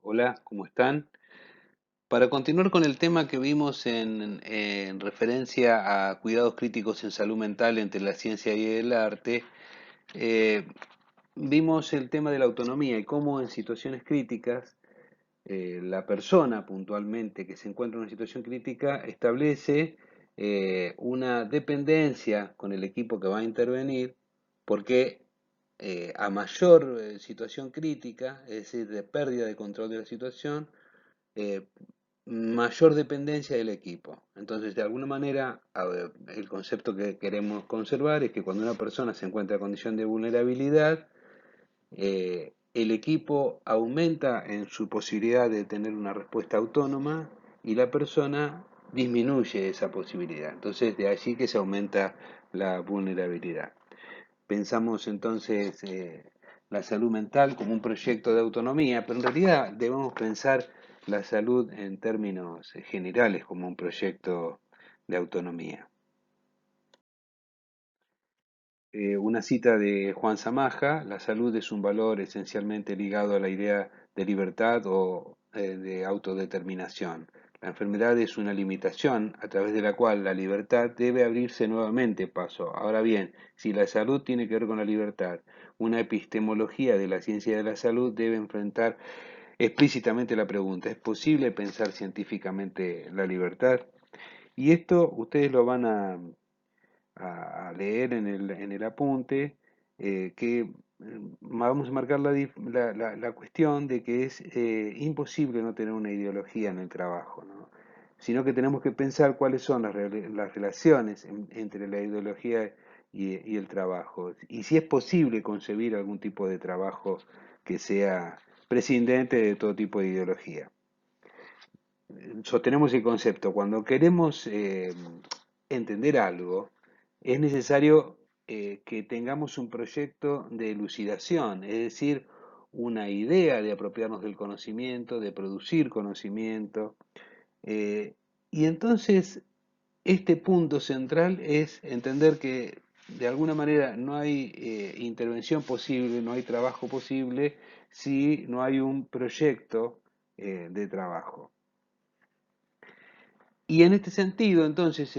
Hola, ¿cómo están? Para continuar con el tema que vimos en referencia a cuidados críticos en salud mental entre la ciencia y el arte, eh, vimos el tema de la autonomía y cómo en situaciones críticas la persona puntualmente que se encuentra en una situación crítica establece una dependencia con el equipo que va a intervenir porque a mayor situación crítica, es decir, de pérdida de control de la situación, eh, mayor dependencia del equipo. Entonces, de alguna manera, a ver, el concepto que queremos conservar es que cuando una persona se encuentra en condición de vulnerabilidad, el equipo aumenta en su posibilidad de tener una respuesta autónoma y la persona disminuye esa posibilidad. Entonces, de allí que se aumenta la vulnerabilidad. Pensamos entonces la salud mental como un proyecto de autonomía, pero en realidad debemos pensar la salud en términos generales como un proyecto de autonomía. Una cita de Juan Samaja: la salud es un valor esencialmente ligado a la idea de libertad o de autodeterminación. La enfermedad es una limitación a través de la cual la libertad debe abrirse nuevamente paso. Ahora bien, si la salud tiene que ver con la libertad, una epistemología de la ciencia de la salud debe enfrentar explícitamente la pregunta: ¿es posible pensar científicamente la libertad? Y esto ustedes lo van a leer en el apunte, que vamos a marcar la cuestión de que es imposible no tener una ideología en el trabajo, ¿no? Sino que tenemos que pensar cuáles son las relaciones entre la ideología y el trabajo, y si es posible concebir algún tipo de trabajo que sea prescindente de todo tipo de ideología. Sostenemos el concepto: cuando queremos entender algo, es necesario que tengamos un proyecto de elucidación, es decir, una idea de apropiarnos del conocimiento, de producir conocimiento. eh, y entonces este punto central es entender que de alguna manera no hay intervención posible, no hay trabajo posible si no hay un proyecto de trabajo. Y en este sentido, entonces,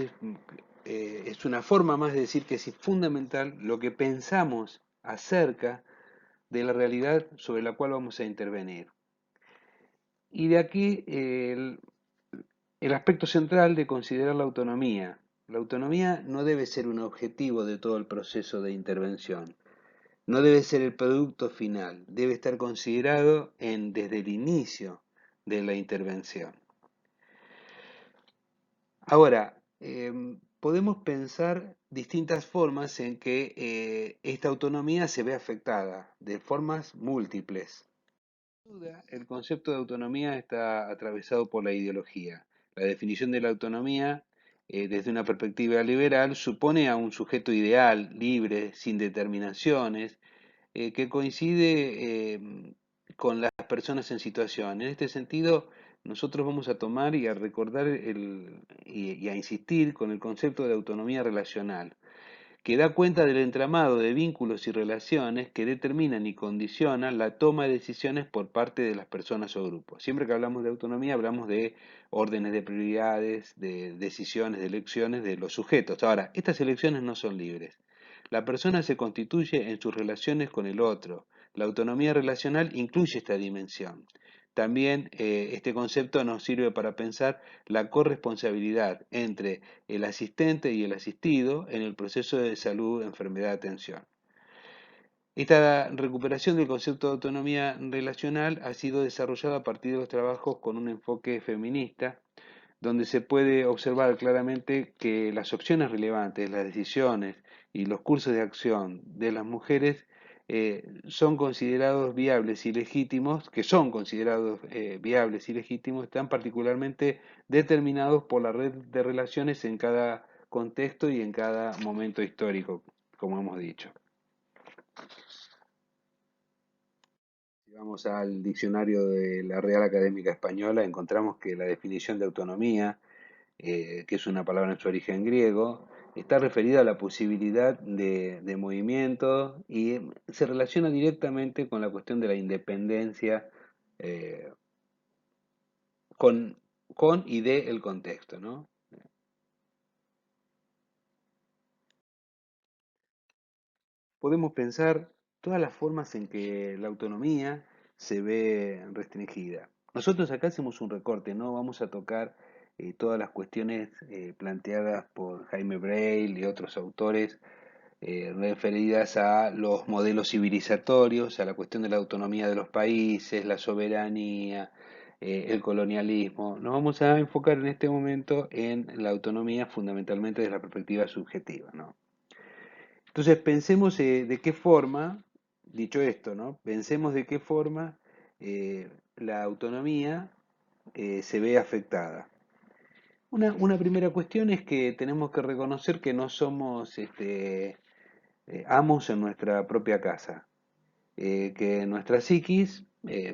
es una forma más de decir que es fundamental lo que pensamos acerca de la realidad sobre la cual vamos a intervenir. Y de aquí el aspecto central de considerar la autonomía. La autonomía no debe ser un objetivo de todo el proceso de intervención, no debe ser el producto final, debe estar considerado desde el inicio de la intervención. Ahora, podemos pensar distintas formas en que esta autonomía se ve afectada, de formas múltiples. Sin duda, el concepto de autonomía está atravesado por la ideología. La definición de la autonomía, desde una perspectiva liberal, supone a un sujeto ideal, libre, sin determinaciones, que coincide con las personas en situación. En este sentido, nosotros vamos a tomar y a recordar y a insistir con el concepto de autonomía relacional, que da cuenta del entramado de vínculos y relaciones que determinan y condicionan la toma de decisiones por parte de las personas o grupos. Siempre que hablamos de autonomía hablamos de órdenes de prioridades, de decisiones, de elecciones de los sujetos. Ahora, estas elecciones no son libres. La persona se constituye en sus relaciones con el otro. La autonomía relacional incluye esta dimensión. También este concepto nos sirve para pensar la corresponsabilidad entre el asistente y el asistido en el proceso de salud, enfermedad, atención. Esta recuperación del concepto de autonomía relacional ha sido desarrollada a partir de los trabajos con un enfoque feminista, donde se puede observar claramente que las opciones relevantes, las decisiones y los cursos de acción de las mujeres son considerados viables y legítimos, que son considerados viables y legítimos, están particularmente determinados por la red de relaciones en cada contexto y en cada momento histórico, como hemos dicho. Si vamos al diccionario de la Real Académica Española, encontramos que la definición de autonomía, que es una palabra en su origen griego, está referida a la posibilidad de movimiento y se relaciona directamente con la cuestión de la independencia con, con y de el contexto, ¿no? Podemos pensar todas las formas en que la autonomía se ve restringida. Nosotros acá hacemos un recorte, no vamos a tocar todas las cuestiones planteadas por Jaime Breil y otros autores referidas a los modelos civilizatorios, a la cuestión de la autonomía de los países, la soberanía, el colonialismo. Nos vamos a enfocar en este momento en la autonomía fundamentalmente desde la perspectiva subjetiva, ¿no? Entonces pensemos de qué forma, dicho esto, ¿no? Pensemos de qué forma la autonomía se ve afectada. Una primera cuestión es que tenemos que reconocer que no somos amos en nuestra propia casa, que nuestra psiquis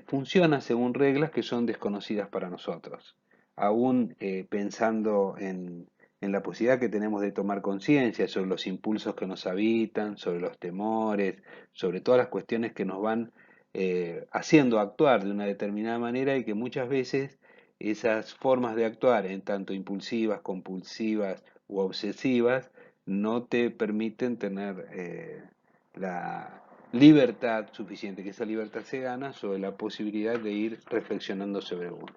funciona según reglas que son desconocidas para nosotros. Aún pensando en la posibilidad que tenemos de tomar conciencia sobre los impulsos que nos habitan, sobre los temores, sobre todas las cuestiones que nos van haciendo actuar de una determinada manera y que muchas veces esas formas de actuar, en tanto impulsivas, compulsivas u obsesivas, no te permiten tener la libertad suficiente, que esa libertad se gana sobre la posibilidad de ir reflexionando sobre uno.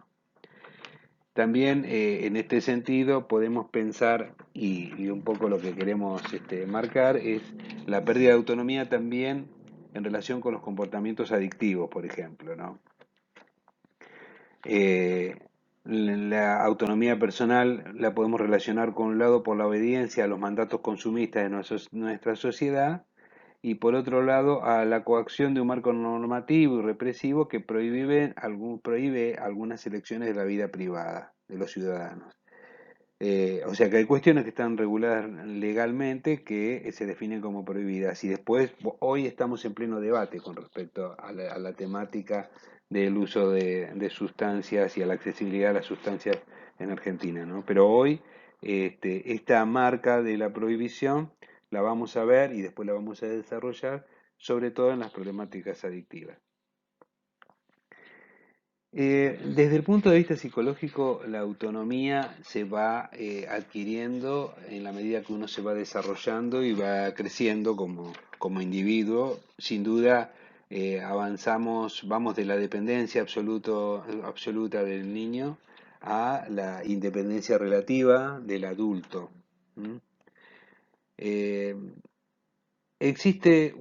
También en este sentido podemos pensar, y un poco lo que queremos marcar, es la pérdida de autonomía también en relación con los comportamientos adictivos, por ejemplo, ¿no? Eh, la autonomía personal la podemos relacionar con un lado por la obediencia a los mandatos consumistas de nuestra sociedad y por otro lado a la coacción de un marco normativo y represivo que prohíbe algunas elecciones de la vida privada de los ciudadanos. O sea que hay cuestiones que están reguladas legalmente que se definen como prohibidas y después hoy estamos en pleno debate con respecto a la temática del uso de sustancias y a la accesibilidad a las sustancias en Argentina, ¿no? Pero hoy esta marca de la prohibición la vamos a ver y después la vamos a desarrollar sobre todo en las problemáticas adictivas. Desde el punto de vista psicológico, la autonomía se va adquiriendo en la medida que uno se va desarrollando y va creciendo como individuo. Sin duda, avanzamos, vamos de la dependencia absoluta del niño a la independencia relativa del adulto. ¿M? Eh, Existe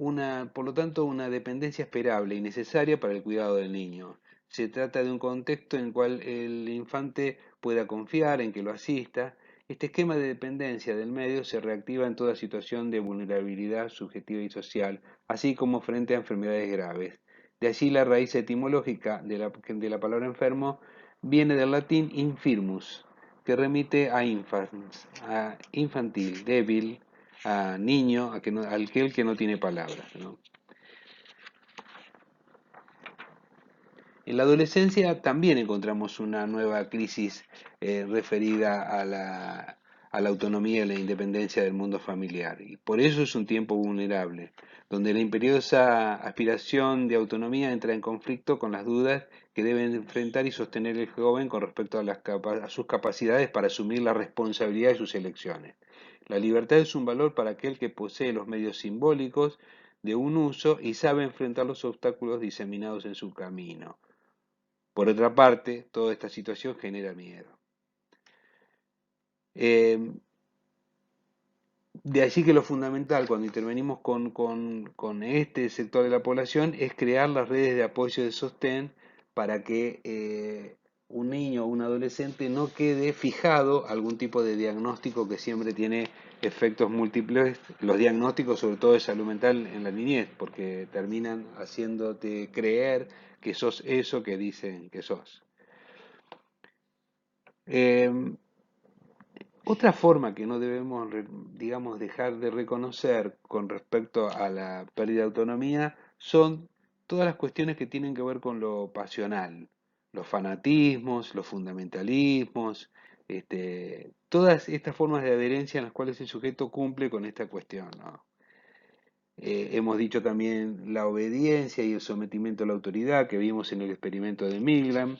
por lo tanto, una dependencia esperable y necesaria para el cuidado del niño. Se trata de un contexto en el cual el infante pueda confiar en que lo asista. Este esquema de dependencia del medio se reactiva en toda situación de vulnerabilidad subjetiva y social, así como frente a enfermedades graves. De allí la raíz etimológica de la palabra enfermo viene del latín infirmus, que remite a infans, a infantil, débil, a niño, a aquel que no tiene palabras, ¿no? En la adolescencia también encontramos una nueva crisis referida a la autonomía y la independencia del mundo familiar. Y por eso es un tiempo vulnerable, donde la imperiosa aspiración de autonomía entra en conflicto con las dudas que debe enfrentar y sostener el joven con respecto a sus capacidades para asumir la responsabilidad de sus elecciones. La libertad es un valor para aquel que posee los medios simbólicos de un uso y sabe enfrentar los obstáculos diseminados en su camino. Por otra parte, toda esta situación genera miedo. Eh, de allí que lo fundamental cuando intervenimos con este sector de la población es crear las redes de apoyo y de sostén para que un niño o un adolescente no quede fijado a algún tipo de diagnóstico que siempre tiene efectos múltiples, los diagnósticos sobre todo de salud mental en la niñez, porque terminan haciéndote creer que sos eso que dicen que sos. Eh, Otra forma que no debemos, digamos, dejar de reconocer con respecto a la pérdida de autonomía son todas las cuestiones que tienen que ver con lo pasional, los fanatismos, los fundamentalismos, todas estas formas de adherencia en las cuales el sujeto cumple con esta cuestión, ¿no? Hemos dicho también la obediencia y el sometimiento a la autoridad que vimos en el experimento de Milgram.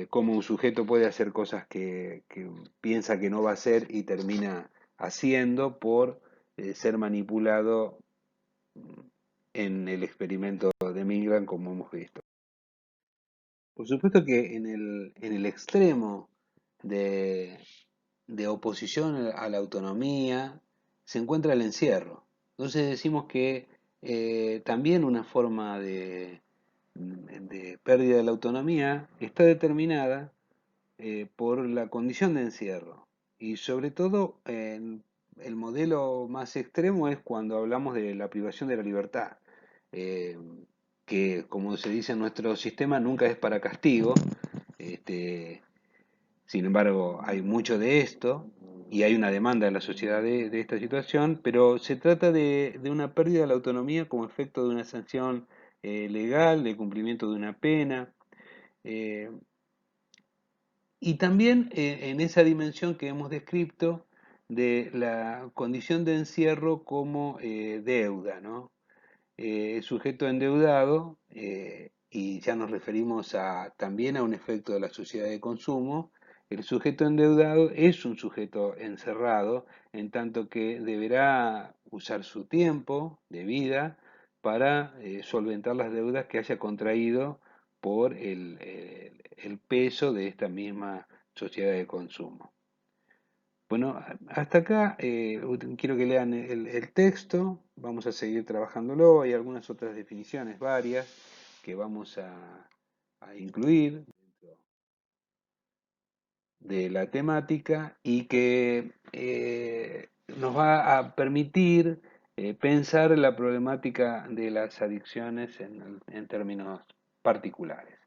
cómo un sujeto puede hacer cosas que piensa que no va a hacer y termina haciendo por ser manipulado en el experimento de Milgram, como hemos visto. Por supuesto que en el extremo de, de oposición a la autonomía se encuentra el encierro. Entonces decimos que también una forma de pérdida de la autonomía está determinada por la condición de encierro. Y sobre todo, el modelo más extremo es cuando hablamos de la privación de la libertad, eh, que como se dice en nuestro sistema nunca es para castigo. este, Sin embargo, hay mucho de esto y hay una demanda en la sociedad de esta situación, pero se trata de una pérdida de la autonomía como efecto de una sanción legal, de cumplimiento de una pena. eh, y también en esa dimensión que hemos descrito de la condición de encierro como deuda, ¿no? El sujeto endeudado, y ya nos referimos también a un efecto de la sociedad de consumo, el sujeto endeudado es un sujeto encerrado, en tanto que deberá usar su tiempo de vida para solventar las deudas que haya contraído por el peso de esta misma sociedad de consumo. Bueno, hasta acá quiero que lean el texto, vamos a seguir trabajándolo, hay algunas otras definiciones varias que vamos a incluir dentro de la temática y que nos va a permitir pensar la problemática de las adicciones en términos particulares.